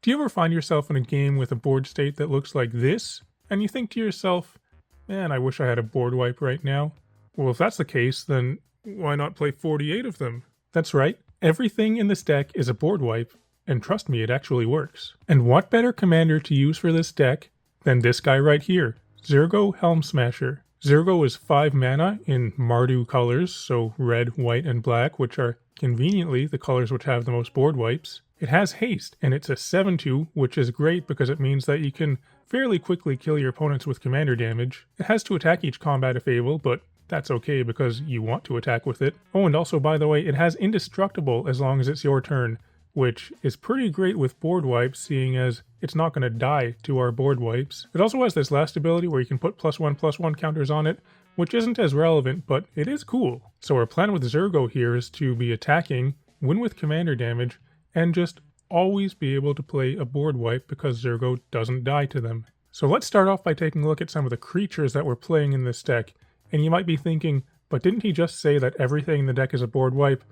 Do you ever find yourself in a game with a board state that looks like this, and you think to yourself, man, I wish I had a board wipe right now? Well, if that's the case, then why not play 48 of them? That's right, everything in this deck is a board wipe, and trust me, it actually works. And what better commander to use for this deck than this guy right here, Zurgo Helm Smasher. Zurgo is 5 mana in Mardu colors, so red, white, and black, which are conveniently the colors which have the most board wipes. It has haste, and it's a 7/2, which is great because it means that you can fairly quickly kill your opponents with commander damage. It has to attack each combat if able, but that's okay because you want to attack with it. Oh, and also, by the way, it has indestructible as long as it's your turn, which is pretty great with board wipes, seeing as it's not going to die to our board wipes. It also has this last ability where you can put +1/+1 counters on it, which isn't as relevant, but it is cool. So our plan with Zurgo here is to be attacking, win with commander damage, and just always be able to play a board wipe because Zurgo doesn't die to them. So let's start off by taking a look at some of the creatures that we're playing in this deck. And you might be thinking, but didn't he just say that everything in the deck is a board wipe?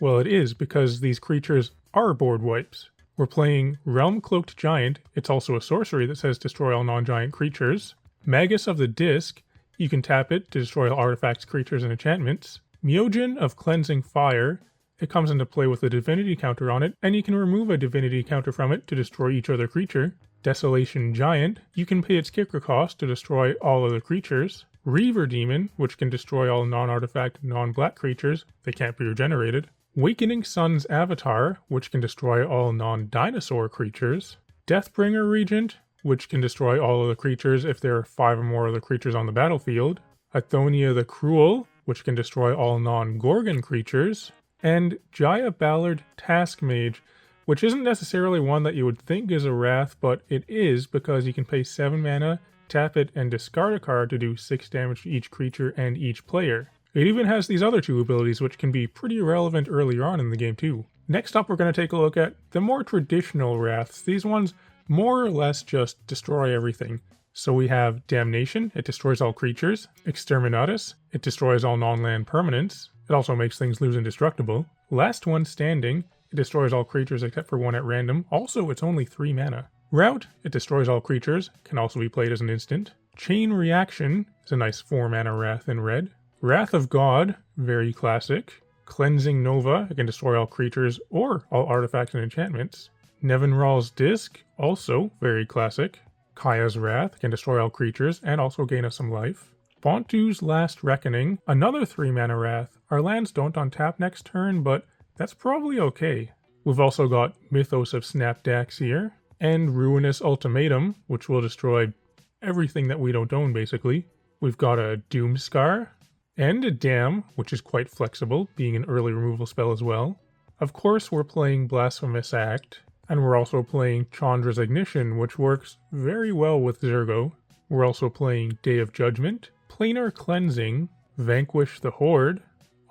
Well, it is, because these creatures are board wipes. We're playing Realm Cloaked Giant. It's also a sorcery that says destroy all non-giant creatures. Magus of the Disc. You can tap it to destroy all artifacts, creatures, and enchantments. Myojin of Cleansing Fire. It comes into play with a divinity counter on it, and you can remove a divinity counter from it to destroy each other creature. Desolation Giant. You can pay its kicker cost to destroy all other creatures. Reaver Demon, which can destroy all non-artifact, non-black creatures. They can't be regenerated. Wakening Sun's Avatar, which can destroy all non-dinosaur creatures. Deathbringer Regent, which can destroy all of the creatures if there are 5 or more of the creatures on the battlefield. Athonia the Cruel, which can destroy all non-Gorgon creatures. And Jaya Ballard Task Mage, which isn't necessarily one that you would think is a Wrath, but it is because you can pay 7 mana, tap it, and discard a card to do 6 damage to each creature and each player. It even has these other 2 abilities which can be pretty relevant earlier on in the game too. Next up, we're going to take a look at the more traditional Wraths. These ones more or less just destroy everything. So we have Damnation, it destroys all creatures. Exterminatus, it destroys all non-land permanents. It also makes things lose indestructible. Last One Standing, it destroys all creatures except for 1 at random. Also, it's only 3 mana. Rout, it destroys all creatures, can also be played as an instant. Chain Reaction is a nice 4 mana Wrath in red. Wrath of God, very classic. Cleansing Nova, it can destroy all creatures or all artifacts and enchantments. Nevinral's Disc, also very classic. Kaya's Wrath, can destroy all creatures and also gain us some life. Bontu's Last Reckoning, another 3 mana Wrath. Our lands don't untap next turn, but that's probably okay. We've also got Mythos of Snapdax here, and Ruinous Ultimatum, which will destroy everything that we don't own basically. We've got a Doomscar, and a Dam, which is quite flexible, being an early removal spell as well. Of course, we're playing Blasphemous Act, and we're also playing Chandra's Ignition, which works very well with Zurgo. We're also playing Day of Judgment, Planar Cleansing, Vanquish the Horde,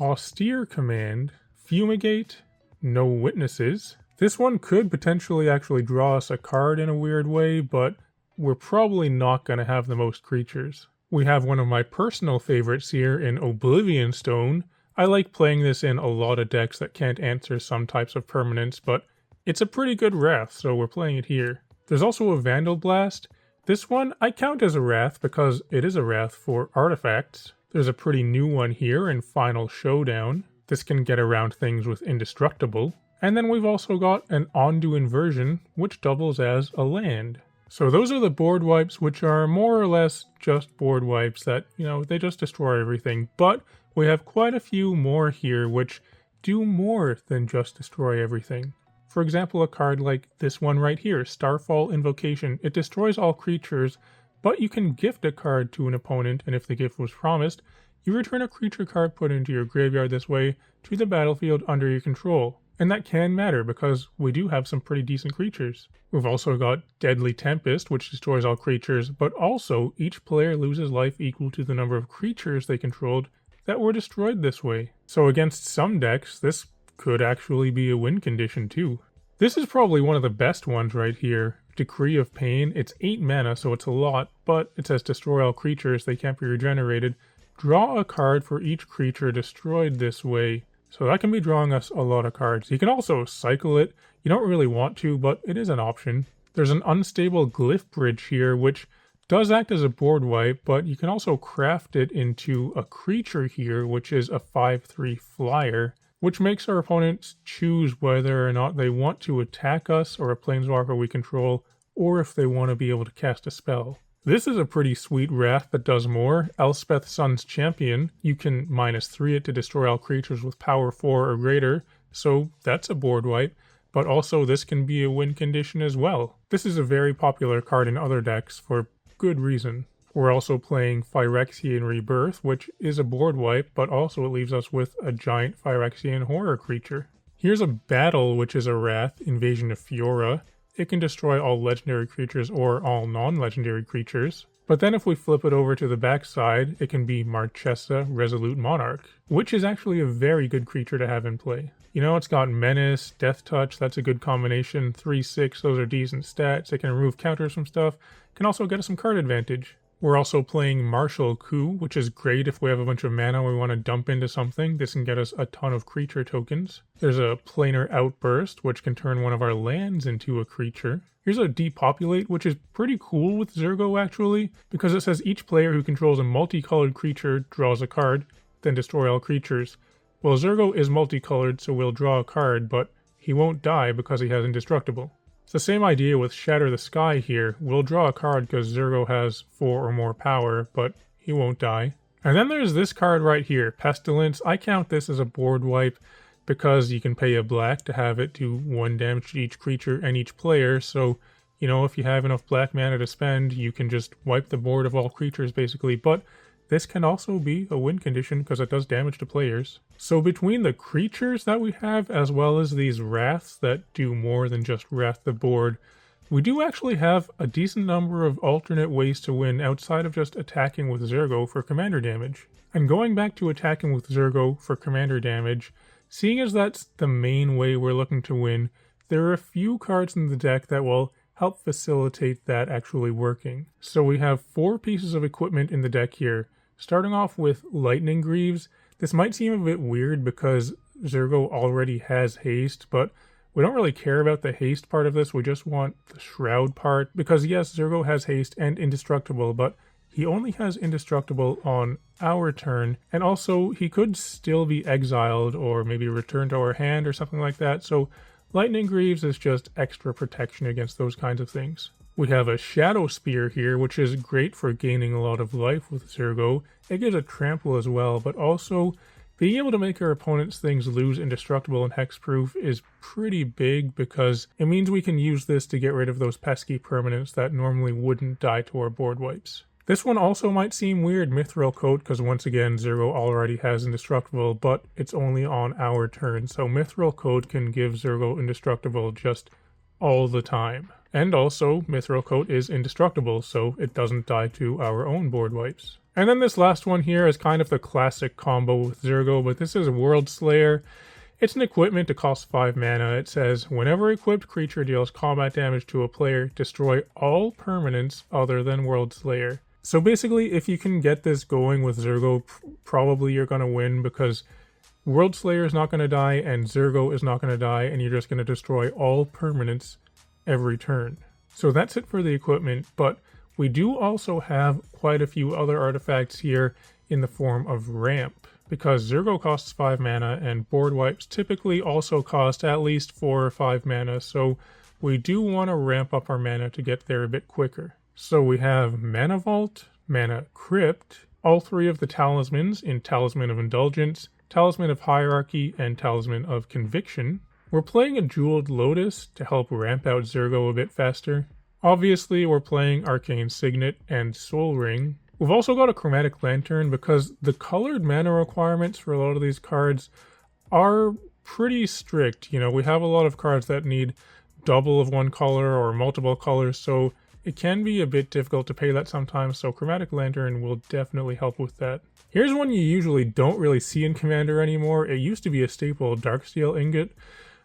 Austere Command, Fumigate, No Witnesses. This one could potentially actually draw us a card in a weird way, but we're probably not going to have the most creatures. We have one of my personal favorites here in Oblivion Stone. I like playing this in a lot of decks that can't answer some types of permanents, but it's a pretty good Wrath, so we're playing it here. There's also a Vandal Blast. This one I count as a Wrath because it is a Wrath for artifacts. There's a pretty new one here in Final Showdown. This can get around things with Indestructible. And then we've also got an Ondu Inversion, which doubles as a land. So those are the board wipes, which are more or less just board wipes that, they just destroy everything. But we have quite a few more here which do more than just destroy everything. For example, a card like this one right here, Starfall Invocation. It destroys all creatures, but you can gift a card to an opponent, and if the gift was promised, you return a creature card put into your graveyard this way to the battlefield under your control. And that can matter because we do have some pretty decent creatures. We've also got Deadly Tempest, which destroys all creatures, but also each player loses life equal to the number of creatures they controlled that were destroyed this way. So against some decks, this could actually be a win condition too. This is probably one of the best ones right here. Decree of Pain. It's 8 mana, so it's a lot, but it says destroy all creatures, they can't be regenerated. Draw a card for each creature destroyed this way. So that can be drawing us a lot of cards. You can also cycle it. You don't really want to, but it is an option. There's an unstable glyph bridge here, which does act as a board wipe, but you can also craft it into a creature here, which is a 5/3 flyer, which makes our opponents choose whether or not they want to attack us or a planeswalker we control, or if they want to be able to cast a spell. This is a pretty sweet wrath that does more. Elspeth Sun's Champion. You can -3 it to destroy all creatures with power 4 or greater, so that's a board wipe. But also this can be a win condition as well. This is a very popular card in other decks for good reason. We're also playing Phyrexian Rebirth, which is a board wipe, but also it leaves us with a giant Phyrexian horror creature. Here's a Battle, which is a wrath, Invasion of Fiora. It can destroy all legendary creatures or all non-legendary creatures. But then if we flip it over to the backside, it can be Marchesa, Resolute Monarch, which is actually a very good creature to have in play. You know, it's got Menace, Death Touch, that's a good combination, 3/6, those are decent stats. It can remove counters from stuff, can also get us some card advantage. We're also playing Martial Coup, which is great if we have a bunch of mana we want to dump into something. This can get us a ton of creature tokens. There's a Planar Outburst, which can turn one of our lands into a creature. Here's a Depopulate, which is pretty cool with Zergo actually, because it says each player who controls a multicolored creature draws a card, then destroy all creatures. Well, Zergo is multicolored, so we'll draw a card, but he won't die because he has Indestructible. It's the same idea with Shatter the Sky here. We'll draw a card because Zergo has 4 or more power, but he won't die. And then there's this card right here, Pestilence. I count this as a board wipe because you can pay a black to have it do 1 damage to each creature and each player, so, you know, if you have enough black mana to spend, you can just wipe the board of all creatures basically, but this can also be a win condition because it does damage to players. So between the creatures that we have, as well as these wraths that do more than just wrath the board, we do actually have a decent number of alternate ways to win outside of just attacking with Zergo for commander damage. And going back to attacking with Zergo for commander damage, seeing as that's the main way we're looking to win, there are a few cards in the deck that will help facilitate that actually working. So we have 4 pieces of equipment in the deck here. Starting off with Lightning Greaves. This might seem a bit weird because Zergo already has haste, but we don't really care about the haste part of this, we just want the Shroud part, because yes, Zergo has haste and Indestructible, but he only has Indestructible on our turn, and also he could still be exiled or maybe returned to our hand or something like that, so Lightning Greaves is just extra protection against those kinds of things. We have a Shadow Spear here, which is great for gaining a lot of life with Zergo. It gives a trample as well, but also being able to make our opponent's things lose Indestructible and Hexproof is pretty big because it means we can use this to get rid of those pesky permanents that normally wouldn't die to our board wipes. This one also might seem weird, Mithril Coat, because once again, Zergo already has Indestructible, but it's only on our turn, so Mithril Coat can give Zergo Indestructible just all the time. And also, Mithril Coat is indestructible, so it doesn't die to our own board wipes. And then this last one here is kind of the classic combo with Zergo, but this is World Slayer. It's an equipment to cost 5 mana. It says, whenever equipped creature deals combat damage to a player, destroy all permanents other than World Slayer. So basically, if you can get this going with Zergo, probably you're going to win because World Slayer is not going to die and Zergo is not going to die, and you're just going to destroy all permanents every turn. So that's it for the equipment, but we do also have quite a few other artifacts here in the form of ramp, because Zergo costs 5 mana and board wipes typically also cost at least 4 or 5 mana, so we do want to ramp up our mana to get there a bit quicker. So we have Mana Vault, Mana Crypt, all 3 of the talismans in Talisman of Indulgence, Talisman of Hierarchy, and Talisman of Conviction. We're playing a Jeweled Lotus to help ramp out Zergo a bit faster. Obviously, we're playing Arcane Signet and Soul Ring. We've also got a Chromatic Lantern because the colored mana requirements for a lot of these cards are pretty strict. You know, we have a lot of cards that need double of one color or multiple colors, so it can be a bit difficult to pay that sometimes, so Chromatic Lantern will definitely help with that. Here's one you usually don't really see in Commander anymore. It used to be a staple, Darksteel Ingot.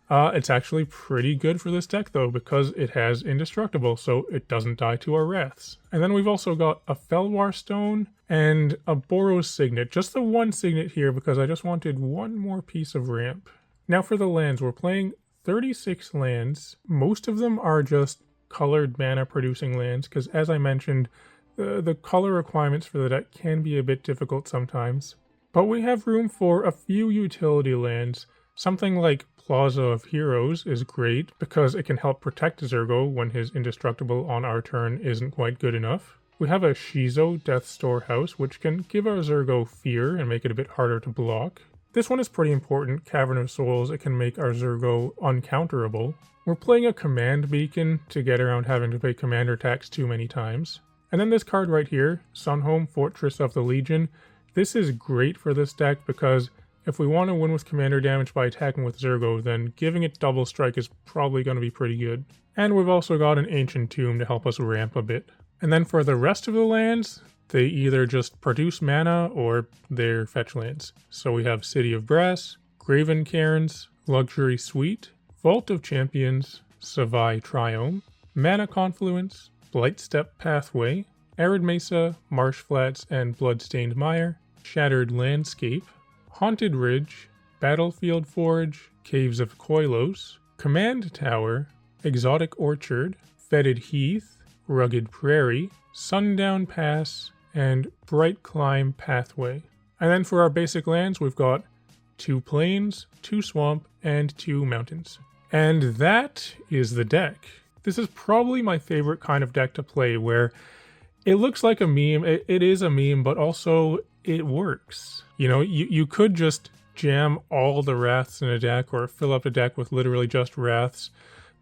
It's actually pretty good for this deck though, because it has Indestructible, so it doesn't die to our Wraths. And then we've also got a Felwar Stone and a Boros Signet. Just the one Signet here because I just wanted one more piece of ramp. Now for the lands, we're playing 36 lands. Most of them are just colored mana producing lands, because as I mentioned, the color requirements for the deck can be a bit difficult sometimes. But we have room for a few utility lands. Something like Plaza of Heroes is great because it can help protect Zergo when his Indestructible on our turn isn't quite good enough. We have a Shizo Death Storehouse, which can give our Zergo fear and make it a bit harder to block. This one is pretty important, Cavern of Souls. It can make our Zergo uncounterable. We're playing a Command Beacon to get around having to pay commander attacks too many times. And then this card right here, Sunhome Fortress of the Legion. This is great for this deck because if we want to win with commander damage by attacking with Zergo, then giving it double strike is probably going to be pretty good. And we've also got an Ancient Tomb to help us ramp a bit. And then for the rest of the lands, they either just produce mana or they're fetch lands. So we have City of Brass, Graven Cairns, Luxury Suite, Vault of Champions, Savai Triome, Mana Confluence, Blightstep Pathway, Arid Mesa, Marsh Flats and Bloodstained Mire, Shattered Landscape, Haunted Ridge, Battlefield Forge, Caves of Koilos, Command Tower, Exotic Orchard, Fetid Heath, Rugged Prairie, Sundown Pass, and Bright Climb Pathway. And then for our basic lands, we've got 2 plains, 2 swamp, and 2 mountains. And that is the deck. This is probably my favorite kind of deck to play, where it looks like a meme. It is a meme, but also it works. You know, you could just jam all the Wraths in a deck or fill up a deck with literally just Wraths,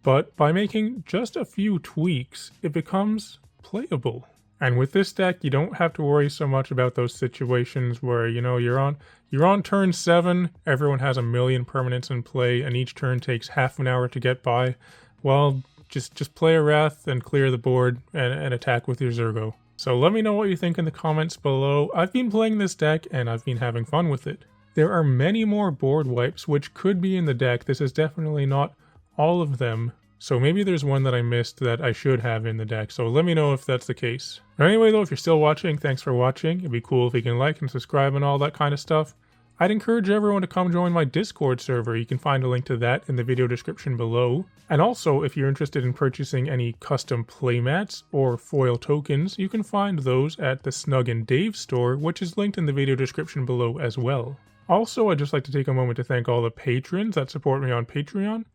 but by making just a few tweaks, it becomes playable. And with this deck, you don't have to worry so much about those situations where, you know, you're on turn 7, everyone has a million permanents in play, and each turn takes half an hour to get by. Well, just play a Wrath and clear the board and attack with your Zergo. So let me know what you think in the comments below. I've been playing this deck and I've been having fun with it. There are many more board wipes which could be in the deck. This is definitely not all of them. So maybe there's one that I missed that I should have in the deck. So let me know if that's the case. Anyway though, if you're still watching, thanks for watching. It'd be cool if you can like and subscribe and all that kind of stuff. I'd encourage everyone to come join my Discord server. You can find a link to that in the video description below. And also, if you're interested in purchasing any custom playmats or foil tokens, you can find those at the Snug and Dave store, which is linked in the video description below as well. Also, I'd just like to take a moment to thank all the patrons that support me on Patreon.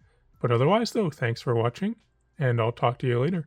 But otherwise though, thanks for watching, and I'll talk to you later.